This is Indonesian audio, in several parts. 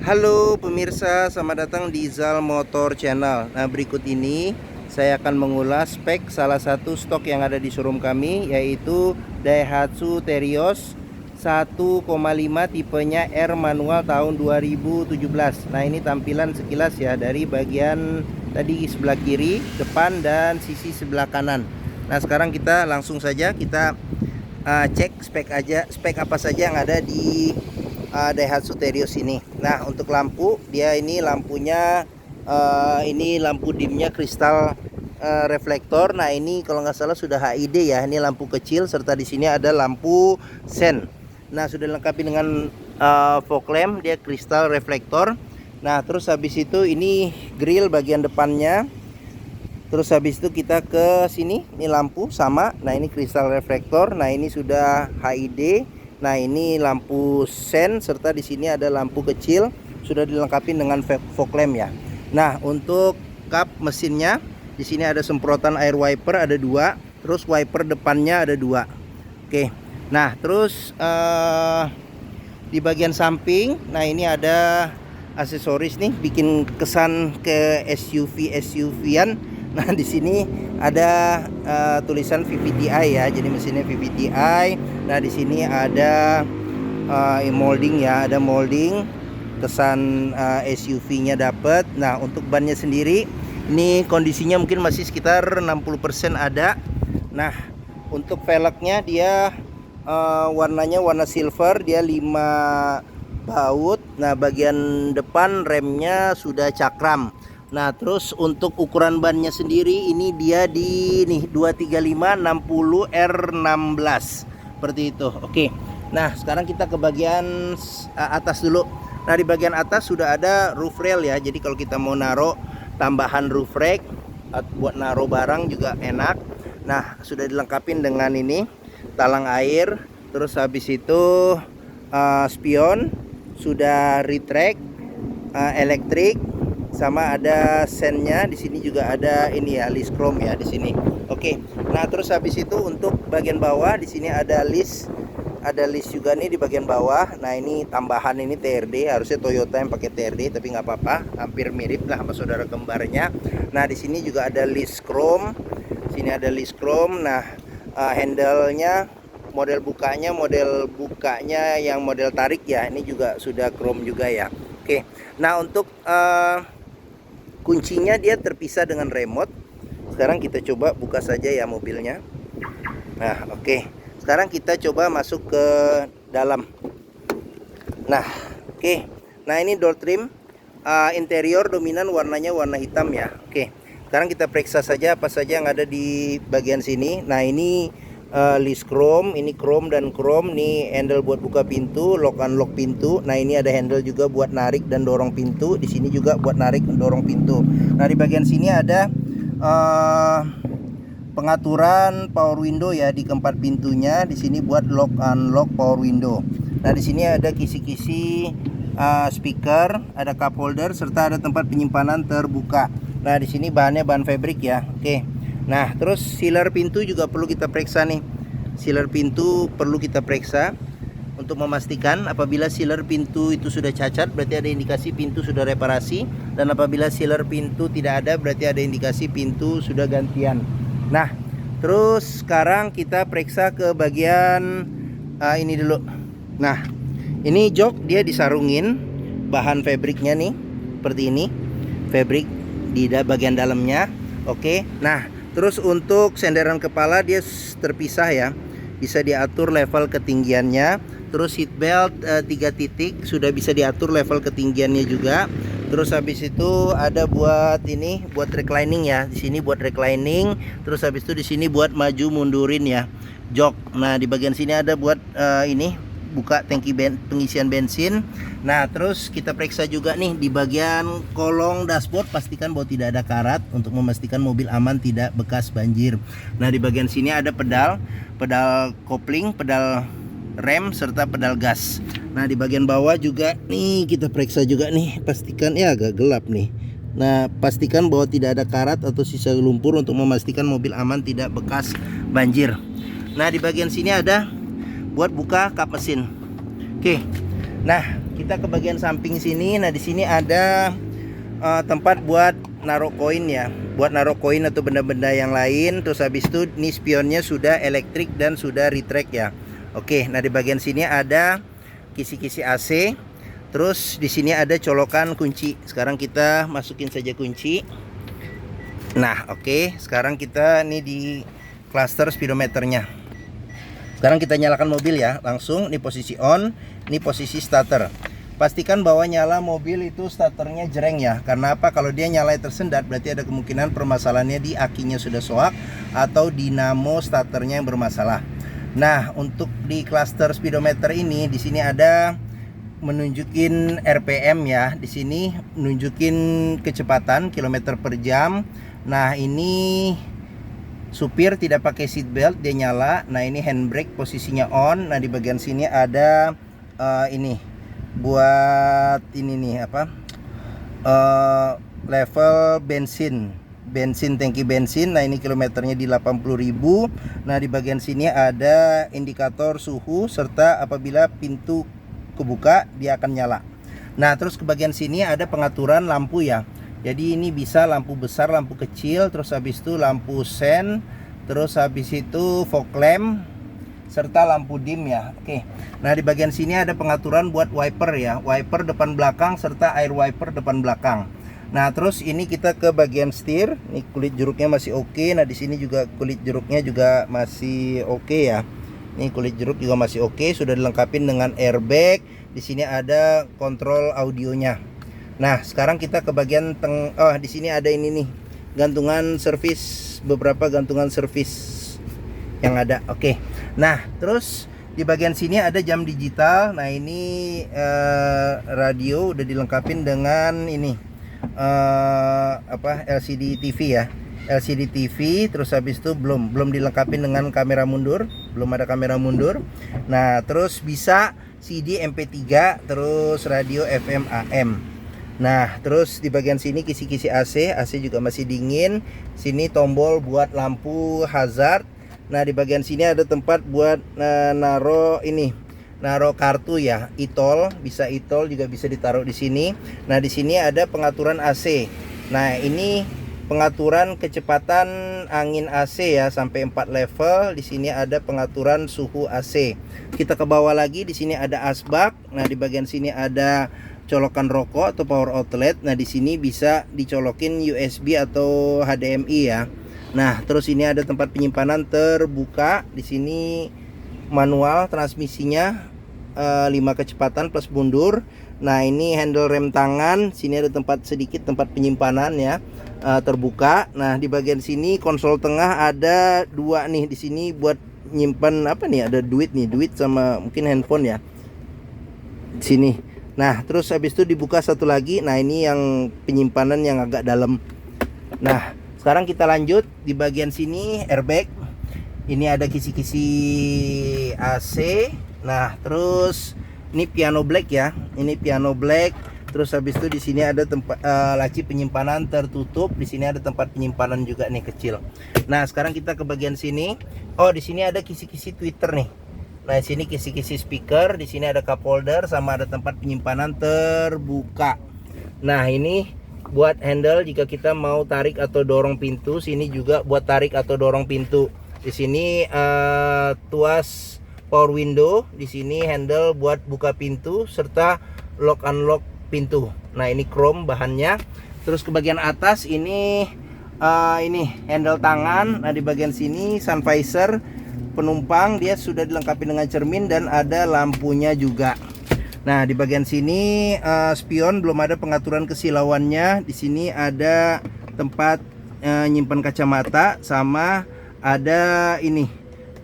Halo pemirsa, selamat datang di Zal Motor Channel. Nah, berikut ini saya akan mengulas spek salah satu stok yang ada di showroom kami, yaitu Daihatsu Terios 1,5 tipenya R manual tahun 2017. Nah, ini tampilan sekilas ya dari bagian tadi sebelah kiri, depan, dan sisi sebelah kanan. Nah, sekarang kita langsung saja kita cek spek apa saja yang ada di Daihatsu Terios ini. Nah, untuk lampu, dia ini lampunya ini lampu dimnya kristal reflektor. Nah, ini kalau nggak salah sudah HID ya. Ini lampu kecil, serta di sini ada lampu sen. Nah, sudah dilengkapi dengan fog lamp, dia kristal reflektor. Nah, terus habis itu ini grill bagian depannya. Terus habis itu kita ke sini, ini lampu sama. Nah, ini kristal reflektor. Nah, ini sudah HID. Nah, ini lampu sen, serta di sini ada lampu kecil, sudah dilengkapi dengan fog lamp ya. Nah, untuk kap mesinnya di sini ada semprotan air wiper ada 2, terus wiper depannya ada 2. Oke. Nah, terus di bagian samping, nah ini ada aksesoris nih, bikin kesan ke SUV-an. Nah, di sini ada tulisan VVTi ya, jadi mesinnya VVTi. Nah, di sini ada molding ya, ada molding kesan SUV-nya dapat. Nah, untuk bannya sendiri ini kondisinya mungkin masih sekitar 60% ada. Nah, untuk velgnya dia warnanya warna silver, dia 5 baut. Nah, bagian depan remnya sudah cakram. Nah, terus untuk ukuran bannya sendiri ini dia di nih 235 60 R16 seperti itu. Oke. Nah, sekarang kita ke bagian atas dulu. Nah, di bagian atas sudah ada roof rail ya. Jadi kalau kita mau naruh tambahan roof rack buat naruh barang juga enak. Nah, sudah dilengkapi dengan ini talang air. Terus habis itu spion, sudah retract, elektrik, sama ada sennya. Di sini juga ada ini ya, list chrome ya di sini. Oke. Nah, terus habis itu untuk bagian bawah di sini ada list juga nih di bagian bawah. Nah, ini tambahan, ini TRD, harusnya Toyota yang pakai TRD tapi nggak apa-apa, hampir mirip lah sama saudara kembarnya. Nah, di sini juga ada list chrome. Sini ada list chrome. Nah, handle-nya, model bukanya yang model tarik ya, ini juga sudah chrome juga ya. Oke. Nah, untuk kuncinya dia terpisah dengan remote. Sekarang kita coba buka saja ya mobilnya. Nah, oke. Sekarang kita coba masuk ke dalam. Nah, oke. Nah, ini door trim interior dominan warnanya warna hitam ya. Oke. Sekarang kita periksa saja apa saja yang ada di bagian sini. Nah, ini list chrome, ini chrome dan chrome. Nih handle buat buka pintu, lock unlock pintu. Nah, ini ada handle juga buat narik dan dorong pintu. Di sini juga buat narik dan dorong pintu. Nah, di bagian sini ada pengaturan power window ya di keempat pintunya. Di sini buat lock unlock power window. Nah, di sini ada kisi-kisi speaker, ada cup holder, serta ada tempat penyimpanan terbuka. Nah, di sini bahannya bahan fabric ya. Oke. Nah, terus sealer pintu juga perlu kita periksa nih. Sealer pintu perlu kita periksa untuk memastikan. Apabila sealer pintu itu sudah cacat, berarti ada indikasi pintu sudah reparasi. Dan apabila sealer pintu tidak ada, berarti ada indikasi pintu sudah gantian. Nah, terus sekarang kita periksa ke bagian ini dulu. Nah, ini jok dia disarungin bahan fabriknya nih, seperti ini. Fabric di bagian dalamnya. Oke. Nah, terus untuk senderan kepala dia terpisah ya, bisa diatur level ketinggiannya. Terus seat belt 3 titik sudah bisa diatur level ketinggiannya juga. Terus habis itu ada buat ini, buat reclining ya. Di sini buat reclining. Terus habis itu di sini buat maju mundurin ya, jok. Nah, di bagian sini ada buat ini buka tangki pengisian bensin. Nah, terus kita periksa juga nih di bagian kolong dashboard, pastikan bahwa tidak ada karat untuk memastikan mobil aman tidak bekas banjir. Nah, di bagian sini ada pedal kopling, pedal rem, serta pedal gas. Nah, di bagian bawah juga nih kita periksa juga nih, pastikan ya, agak gelap nih. Nah, pastikan bahwa tidak ada karat atau sisa lumpur untuk memastikan mobil aman tidak bekas banjir. Nah, di bagian sini ada buat buka kap mesin. Oke. Nah, kita ke bagian samping sini. Nah, di sini ada tempat buat naruh koin ya, buat naruh koin atau benda-benda yang lain. Terus habis itu ini spionnya sudah elektrik dan sudah retract ya. Oke, nah di bagian sini ada kisi-kisi AC. Terus di sini ada colokan kunci. Sekarang kita masukin saja kunci. Nah, oke, sekarang kita nih di cluster speedometernya. Sekarang kita nyalakan mobil ya, langsung. Ini posisi on, ini posisi starter. Pastikan bahwa nyala mobil itu starternya jreng ya. Karena apa? Kalau dia nyala tersendat, berarti ada kemungkinan permasalahannya di akinya sudah soak atau dinamo starternya yang bermasalah. Nah, untuk di cluster speedometer ini, di sini ada menunjukin RPM ya. Di sini menunjukin kecepatan kilometer per jam. Nah, ini supir tidak pakai seat belt, dia nyala. Nah, ini handbrake posisinya on. Nah, di bagian sini ada ini buat ini nih apa, level bensin tangki bensin. Nah, ini kilometernya di 80.000. Nah, di bagian sini ada indikator suhu serta apabila pintu kebuka dia akan nyala. Nah, terus ke bagian sini ada pengaturan lampu ya. Jadi ini bisa lampu besar, lampu kecil, terus habis itu lampu sen, terus habis itu fog lamp serta lampu dim ya. Oke. Nah, di bagian sini ada pengaturan buat wiper ya, wiper depan belakang serta air wiper depan belakang. Nah, terus ini kita ke bagian setir. Ini kulit jeruknya masih oke. Nah, di sini juga kulit jeruknya juga masih oke ya. Ini kulit jeruk juga masih oke, sudah dilengkapi dengan airbag. Di sini ada kontrol audionya. Nah, sekarang kita ke bagian di sini ada ini nih, gantungan servis, beberapa gantungan servis yang ada. Oke. Nah, terus di bagian sini ada jam digital. Nah, ini radio udah dilengkapin dengan ini LCD TV ya. LCD TV. Terus habis itu belum dilengkapi dengan kamera mundur, belum ada kamera mundur. Nah, terus bisa CD MP3, terus radio FM AM. Nah, terus di bagian sini kisi-kisi AC juga masih dingin. Sini tombol buat lampu hazard. Nah, di bagian sini ada tempat buat naruh kartu ya, e-tol, bisa e-tol juga bisa ditaruh di sini. Nah, di sini ada pengaturan AC. Nah, ini pengaturan kecepatan angin AC ya, sampai 4 level. Di sini ada pengaturan suhu AC. Kita ke bawah lagi, di sini ada asbak. Nah, di bagian sini ada colokan rokok atau power outlet. Nah, di sini bisa dicolokin USB atau HDMI ya. Nah, terus ini ada tempat penyimpanan terbuka. Di sini manual transmisinya 5 kecepatan plus mundur. Nah, ini handle rem tangan. Sini ada sedikit tempat penyimpanan ya, terbuka. Nah, di bagian sini konsol tengah ada 2 nih. Di sini buat nyimpan apa nih? Ada duit sama mungkin handphone ya. Di sini. Nah, terus habis itu dibuka satu lagi. Nah, ini yang penyimpanan yang agak dalam. Nah, sekarang kita lanjut di bagian sini airbag. Ini ada kisi-kisi AC. Nah, terus ini piano black ya. Ini piano black. Terus habis itu di sini ada tempat laci penyimpanan tertutup. Di sini ada tempat penyimpanan juga nih kecil. Nah, sekarang kita ke bagian sini. Oh, di sini ada kisi-kisi tweeter nih. Nah, di sini kisi-kisi speaker. Di sini ada cup holder sama ada tempat penyimpanan terbuka. Nah, ini buat handle jika kita mau tarik atau dorong pintu. Sini juga buat tarik atau dorong pintu. Di sini tuas power window. Di sini handle buat buka pintu serta lock unlock pintu. Nah, ini chrome bahannya. Terus ke bagian atas ini handle tangan. Nah, di bagian sini sun visor penumpang, dia sudah dilengkapi dengan cermin dan ada lampunya juga. Nah, di bagian sini spion belum ada pengaturan kesilauannya. Di sini ada tempat nyimpan kacamata sama ada ini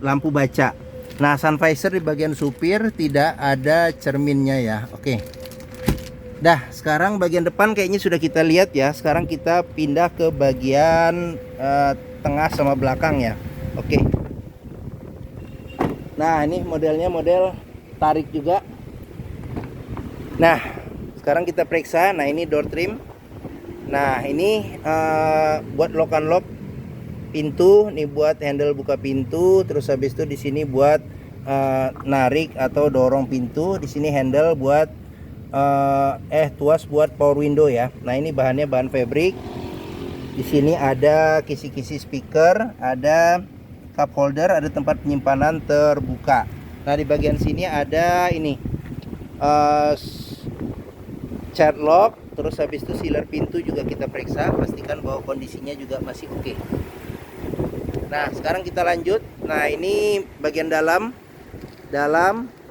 lampu baca. Nah, sun visor di bagian supir tidak ada cerminnya ya. Oke. Dah, sekarang bagian depan kayaknya sudah kita lihat ya. Sekarang kita pindah ke bagian tengah sama belakang ya. Oke. Nah, ini modelnya model tarik juga. Nah, sekarang kita periksa. Nah, ini door trim. Nah, ini buat lock unlock pintu. Ini buat handle buka pintu. Terus habis itu di sini buat narik atau dorong pintu. Di sini handle buat tuas buat power window ya. Nah ini bahannya bahan fabric. Di sini ada kisi-kisi speaker, ada cup holder, ada tempat penyimpanan terbuka. Nah di bagian sini ada ini child lock. Terus habis itu sealer pintu juga kita periksa, pastikan bahwa kondisinya juga masih oke. Nah sekarang kita lanjut. Nah ini bagian dalam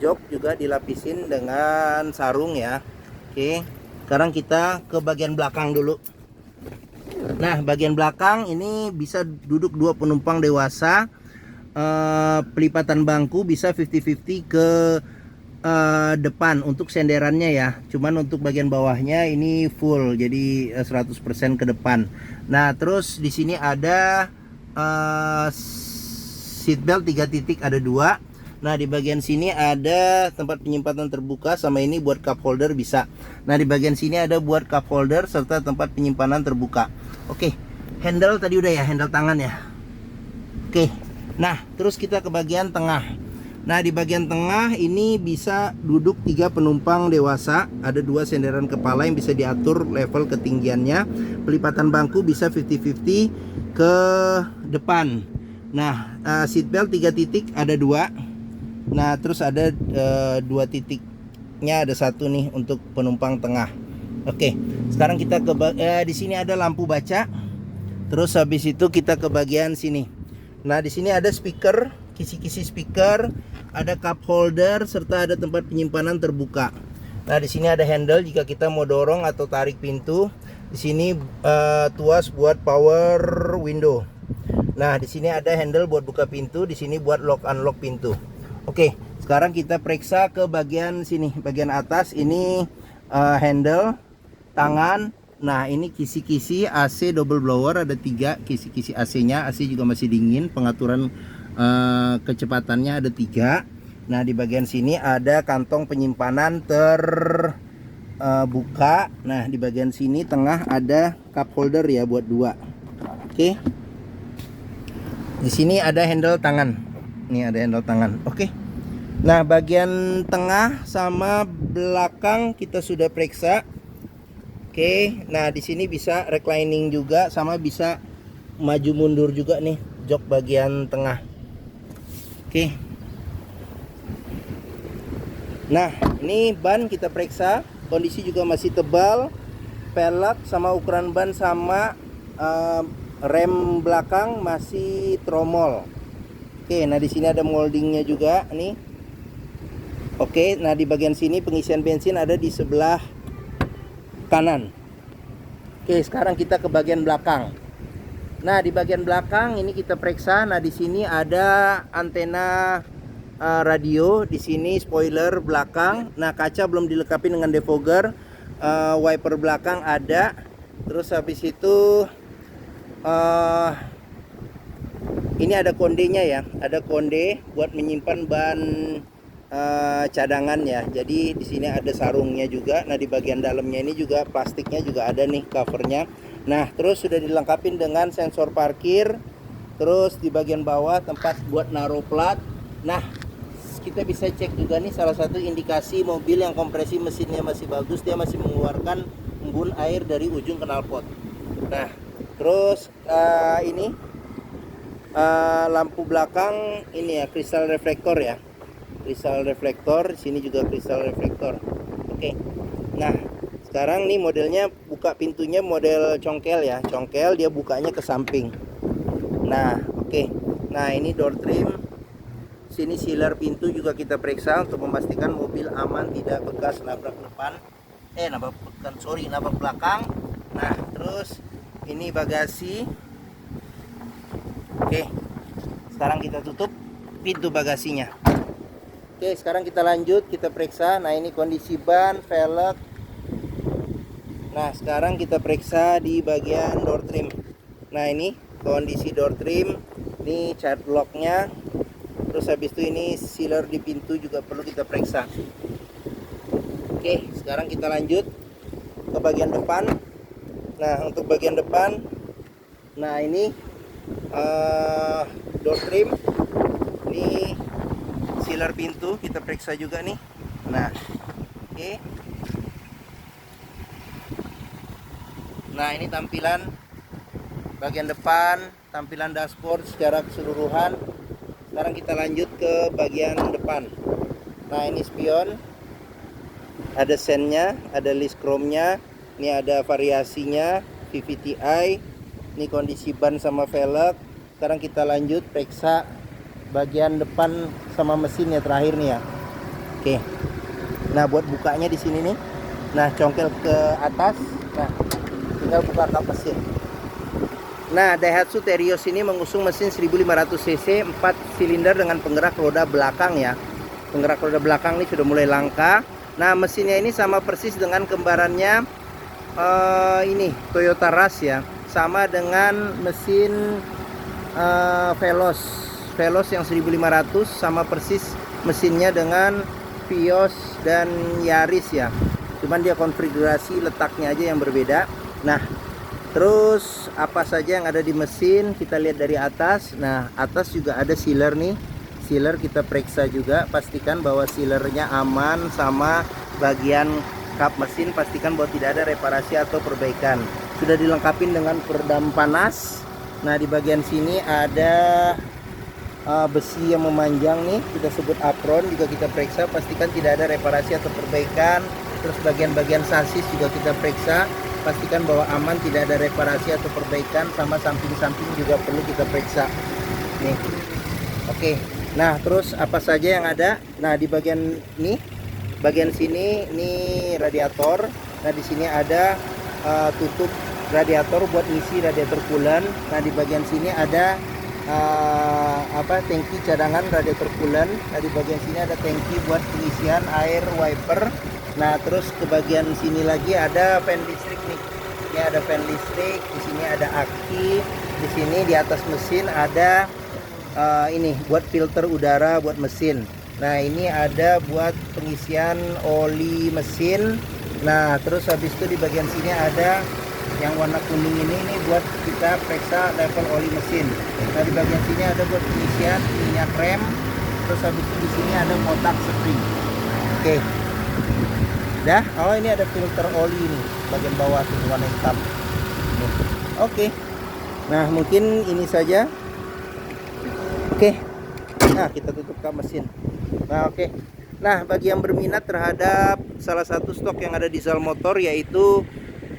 jok juga dilapisin dengan sarung ya. Oke, sekarang kita ke bagian belakang dulu. Nah bagian belakang ini bisa duduk 2 penumpang dewasa. Pelipatan bangku bisa 50-50 ke depan untuk senderannya ya. Cuman untuk bagian bawahnya ini full, jadi 100% ke depan. Nah terus di sini ada seat belt 3 titik, ada 2. Nah di bagian sini ada tempat penyimpanan terbuka, sama ini buat cup holder bisa. Nah di bagian sini ada buat cup holder serta tempat penyimpanan terbuka. Oke, handle tadi udah ya, handle tangan ya. Oke, nah terus kita ke bagian tengah. Nah di bagian tengah ini bisa duduk 3 penumpang dewasa, ada 2 senderan kepala yang bisa diatur level ketinggiannya. Pelipatan bangku bisa 50-50 ke depan. Nah seat belt 3 titik, ada 2. Nah terus ada 2 titiknya, ada 1 nih untuk penumpang tengah. Oke, sekarang kita ke di sini ada lampu baca. Terus habis itu kita ke bagian sini. Nah di sini ada speaker, kisi-kisi speaker, ada cup holder serta ada tempat penyimpanan terbuka. Nah di sini ada handle jika kita mau dorong atau tarik pintu. Di sini tuas buat power window. Nah di sini ada handle buat buka pintu, di sini buat lock unlock pintu. Oke, sekarang kita periksa ke bagian sini, bagian atas ini handle, tangan. Nah ini kisi-kisi AC double blower, ada 3 kisi-kisi AC-nya. AC juga masih dingin, pengaturan kecepatannya ada 3. Nah di bagian sini ada kantong penyimpanan terbuka. Nah di bagian sini tengah ada cup holder ya buat 2. Oke, di sini ada handle tangan. Ini ada handle tangan. Oke. Nah bagian tengah sama belakang kita sudah periksa. Oke, nah di sini bisa reclining juga, sama bisa maju mundur juga nih jok bagian tengah. Oke. Nah ini ban kita periksa, kondisi juga masih tebal, pelek sama ukuran ban sama, rem belakang masih tromol. Oke, nah di sini ada moldingnya juga nih. Oke, nah di bagian sini pengisian bensin ada di sebelah kanan. Oke, sekarang kita ke bagian belakang. Nah di bagian belakang ini kita periksa. Nah di sini ada antena radio, di sini spoiler belakang. Nah kaca belum dilengkapi dengan defogger, wiper belakang ada. Terus habis itu ini ada kondenya ya, ada konde buat menyimpan ban cadangan ya. Jadi di sini ada sarungnya juga. Nah di bagian dalamnya ini juga plastiknya juga ada nih covernya. Nah terus sudah dilengkapi dengan sensor parkir. Terus di bagian bawah tempat buat naruh plat. Nah kita bisa cek juga nih salah satu indikasi mobil yang kompresi mesinnya masih bagus, dia masih mengeluarkan embun air dari ujung knalpot. Nah terus ini lampu belakang ini ya, kristal reflektor ya, kristal reflektor. Sini juga kristal reflektor. Oke, nah sekarang nih modelnya buka pintunya model congkel ya, congkel, dia bukanya ke samping. Nah oke, nah ini door trim. Sini sealer pintu juga kita periksa untuk memastikan mobil aman, tidak bekas nabrak depan, nabrak belakang. Nah terus ini bagasi. Oke, sekarang kita tutup pintu bagasinya. Oke, sekarang kita lanjut, kita periksa. Nah ini kondisi ban, velg. Nah sekarang kita periksa di bagian door trim. Nah ini kondisi door trim, ini child locknya. Terus habis itu ini sealer di pintu juga perlu kita periksa. Oke, sekarang kita lanjut ke bagian depan. Nah untuk bagian depan, nah ini door trim, ini sealer pintu kita periksa juga nih. Nah oke, Nah, ini tampilan bagian depan, tampilan dashboard secara keseluruhan. Sekarang kita lanjut ke bagian depan. Nah, ini spion, ada sennya, ada list chrome-nya, ini ada variasinya, VVTi, ini kondisi ban sama velg. Sekarang kita lanjut periksa bagian depan sama mesinnya terakhir nih ya. Oke. Nah, buat bukanya di sini nih. Nah, congkel ke atas. Nah, tinggal buka kap mesin. Nah, Daihatsu Terios ini mengusung mesin 1500 cc 4 silinder dengan penggerak roda belakang ya. Penggerak roda belakang ini sudah mulai langka. Nah, mesinnya ini sama persis dengan kembarannya ini Toyota Rush ya. Sama dengan mesin Veloz yang 1500, sama persis mesinnya dengan Vios dan Yaris ya. Cuman dia konfigurasi letaknya aja yang berbeda. Nah, terus apa saja yang ada di mesin kita lihat dari atas. Nah, atas juga ada sealer nih. Sealer kita periksa juga, pastikan bahwa sealernya aman, sama bagian kap mesin pastikan bahwa tidak ada reparasi atau perbaikan. Sudah dilengkapi dengan peredam panas. Nah, di bagian sini ada besi yang memanjang nih, kita sebut apron, juga kita periksa, pastikan tidak ada reparasi atau perbaikan. Terus bagian-bagian sasis juga kita periksa, pastikan bahwa aman, tidak ada reparasi atau perbaikan, sama samping-samping juga perlu kita periksa nih. Oke. Nah, terus apa saja yang ada? Nah, di bagian ini, bagian sini ini radiator. Nah, di sini ada tutup radiator buat ngisi radiator coolant. Nah, di bagian sini ada tangki cadangan radiator coolant. Nah, di bagian sini ada tangki buat pengisian air wiper. Nah, terus ke bagian sini lagi ada fan listrik nih. Ini ada fan listrik, di sini ada aki, di sini di atas mesin ada ini buat filter udara buat mesin. Nah, ini ada buat pengisian oli mesin. Nah, terus habis itu di bagian sini ada yang warna kuning ini buat kita periksa level oli mesin. Nah, di bagian sini ada buat pengisian minyak rem. Terus habis itu di sini ada kotak spring. Oke. Dah, oh ini ada filter oli nih bagian bawah tuh warna hitam. Oke. Nah, mungkin ini saja. Oke. Nah, kita tutup kap mesin. Nah, oke. Nah, bagi yang berminat terhadap salah satu stok yang ada di Zal Motor, yaitu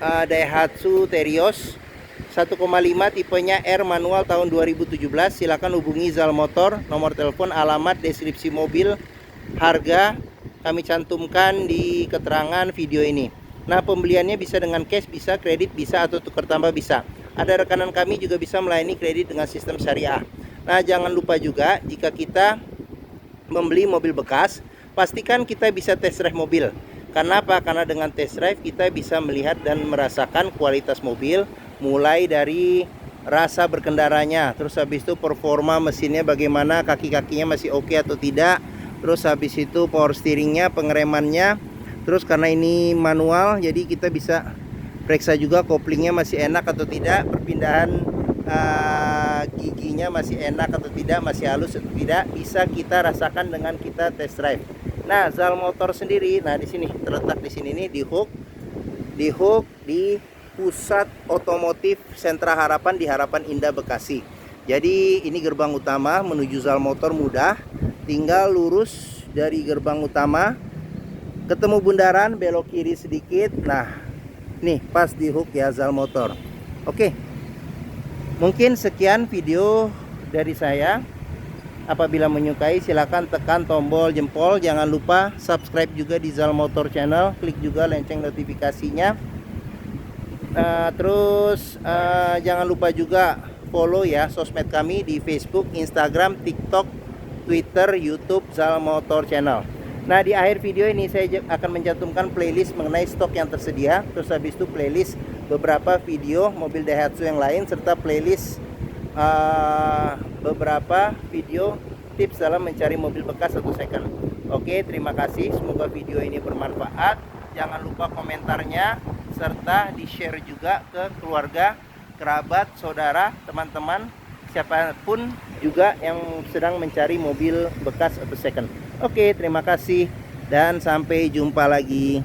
Daihatsu Terios 1,5 tipenya R manual tahun 2017, silakan hubungi Zal Motor. Nomor telepon, alamat, deskripsi mobil, harga kami cantumkan di keterangan video ini. Nah, pembeliannya bisa dengan cash, bisa kredit, bisa atau tukar tambah bisa. Ada rekanan kami juga bisa melayani kredit dengan sistem syariah. Nah, jangan lupa juga jika kita membeli mobil bekas, pastikan kita bisa test drive mobil. Karena apa? Karena dengan test drive kita bisa melihat dan merasakan kualitas mobil, mulai dari rasa berkendaranya, terus habis itu performa mesinnya bagaimana, kaki-kakinya masih oke atau tidak. Terus habis itu power steeringnya, pengeremannya. Terus karena ini manual, jadi kita bisa periksa juga koplingnya masih enak atau tidak, perpindahan giginya masih enak atau tidak, masih halus atau tidak, bisa kita rasakan dengan kita test drive. Nah, Zal Motor sendiri, nah di sini terletak di sini nih, di hook di Pusat Otomotif Sentra Harapan di Harapan Indah Bekasi. Jadi ini gerbang utama menuju Zal Motor mudah. Tinggal lurus dari gerbang utama, ketemu bundaran, belok kiri sedikit. Nah, nih pas di hook ya Zal Motor. Oke, mungkin sekian video dari saya. Apabila menyukai, silakan tekan tombol jempol. Jangan lupa subscribe juga di Zal Motor channel, klik juga lonceng notifikasinya. Terus jangan lupa juga follow ya sosmed kami di Facebook, Instagram, TikTok, Twitter, YouTube, Zal Motor channel. Nah, di akhir video ini saya akan mencantumkan playlist mengenai stok yang tersedia. Terus habis itu playlist beberapa video mobil Daihatsu yang lain, serta playlist beberapa video tips dalam mencari mobil bekas atau second. Oke, terima kasih. Semoga video ini bermanfaat. Jangan lupa komentarnya, serta di-share juga ke keluarga, kerabat, saudara, teman-teman, siapapun juga yang sedang mencari mobil bekas atau second. Oke, terima kasih dan sampai jumpa lagi.